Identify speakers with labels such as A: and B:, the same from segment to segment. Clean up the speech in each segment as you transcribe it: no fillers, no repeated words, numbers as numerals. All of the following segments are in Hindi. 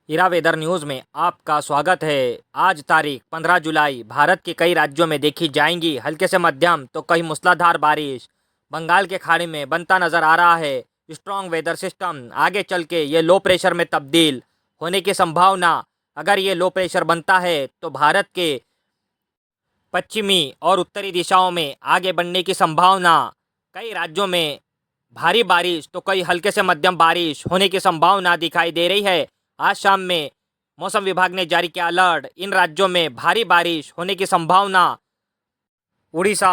A: हीरा वेदर न्यूज़ में आपका स्वागत है। आज तारीख 15 जुलाई भारत के कई राज्यों में देखी जाएंगी हल्के से मध्यम तो कहीं मूसलाधार बारिश। बंगाल के खाड़ी में बनता नजर आ रहा है स्ट्रॉन्ग वेदर सिस्टम। आगे चल के ये लो प्रेशर में तब्दील होने की संभावना। अगर ये लो प्रेशर बनता है तो भारत के पश्चिमी और उत्तरी दिशाओं में आगे बढ़ने की संभावना। कई राज्यों में भारी बारिश तो कई हल्के से मध्यम बारिश होने की संभावना दिखाई दे रही है। आज शाम में मौसम विभाग ने जारी किया अलर्ट। इन राज्यों में भारी बारिश होने की संभावना। उड़ीसा,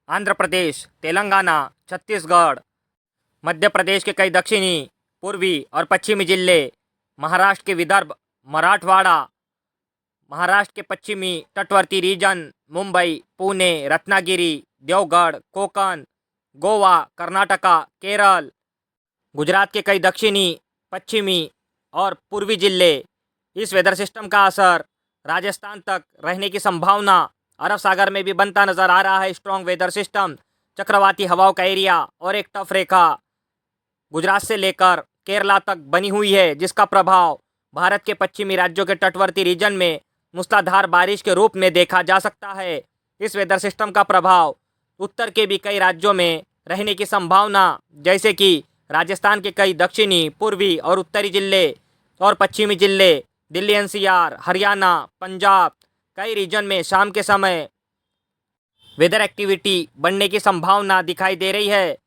A: आंध्र प्रदेश, तेलंगाना, छत्तीसगढ़, मध्य प्रदेश के कई दक्षिणी, पूर्वी और पश्चिमी जिले, महाराष्ट्र के विदर्भ, मराठवाड़ा, महाराष्ट्र के पश्चिमी तटवर्ती रीजन, मुंबई, पुणे, रत्नागिरी, देवगढ़, कोकण, गोवा, कर्नाटका, केरल, गुजरात के कई दक्षिणी, पश्चिमी और पूर्वी जिले। इस वेदर सिस्टम का असर राजस्थान तक रहने की संभावना। अरब सागर में भी बनता नजर आ रहा है स्ट्रॉन्ग वेदर सिस्टम। चक्रवाती हवाओं का एरिया और एक टफ रेखा गुजरात से लेकर केरला तक बनी हुई है, जिसका प्रभाव भारत के पश्चिमी राज्यों के तटवर्ती रीजन में मूसलाधार बारिश के रूप में देखा जा सकता है। इस वेदर सिस्टम का प्रभाव उत्तर के भी कई राज्यों में रहने की संभावना, जैसे कि राजस्थान के कई दक्षिणी, पूर्वी और उत्तरी जिले और पश्चिमी जिले, दिल्ली एनसीआर, हरियाणा, पंजाब, कई रीजन में शाम के समय वेदर एक्टिविटी बढ़ने की संभावना दिखाई दे रही है।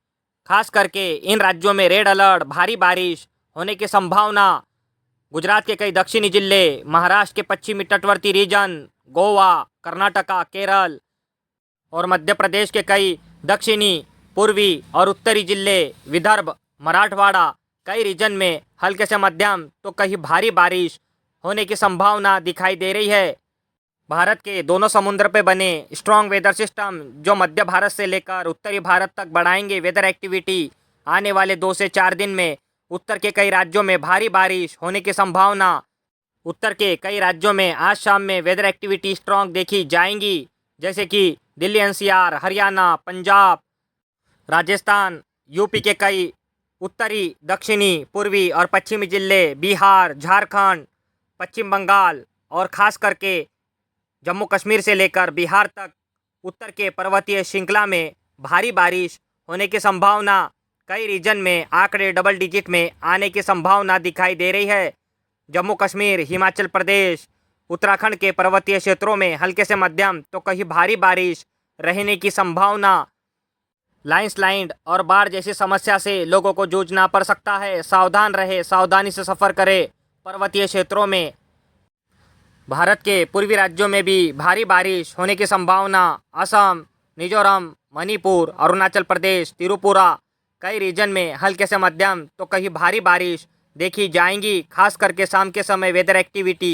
A: खास करके इन राज्यों में रेड अलर्ट, भारी बारिश होने की संभावना। गुजरात के कई दक्षिणी जिले, महाराष्ट्र के पश्चिमी तटवर्ती रीजन, गोवा, कर्नाटका, केरल और मध्य प्रदेश के कई दक्षिणी, पूर्वी और उत्तरी जिले, विदर्भ, मराठवाड़ा, कई रीजन में हल्के से मध्यम तो कहीं भारी बारिश होने की संभावना दिखाई दे रही है। भारत के दोनों समुद्र पे बने स्ट्रॉन्ग वेदर सिस्टम जो मध्य भारत से लेकर उत्तरी भारत तक बढ़ाएंगे वेदर एक्टिविटी। आने वाले 2 से 4 दिन में उत्तर के कई राज्यों में भारी बारिश होने की संभावना। उत्तर के कई राज्यों में आज शाम में वेदर एक्टिविटी स्ट्रॉन्ग देखी जाएंगी, जैसे कि दिल्ली एनसीआर, हरियाणा, पंजाब, राजस्थान, यूपी के कई उत्तरी, दक्षिणी, पूर्वी और पश्चिमी जिले, बिहार, झारखंड, पश्चिम बंगाल और खास करके जम्मू कश्मीर से लेकर बिहार तक उत्तर के पर्वतीय श्रृंखला में भारी बारिश होने की संभावना। कई रीजन में आंकड़े डबल डिजिट में आने की संभावना दिखाई दे रही है। जम्मू कश्मीर, हिमाचल प्रदेश, उत्तराखंड के पर्वतीय क्षेत्रों में हल्के से मध्यम तो कहीं भारी बारिश रहने की संभावना। लैंडस्लाइड और बाढ़ जैसी समस्या से लोगों को जूझना पड़ सकता है। सावधान रहे, सावधानी से सफ़र करें। पर्वतीय क्षेत्रों में भारत के पूर्वी राज्यों में भी भारी बारिश होने की संभावना। असम, मिजोरम, मणिपुर, अरुणाचल प्रदेश, त्रिपुरा, कई रीजन में हल्के से मध्यम तो कहीं भारी बारिश देखी जाएंगी। खास करके शाम के समय वेदर एक्टिविटी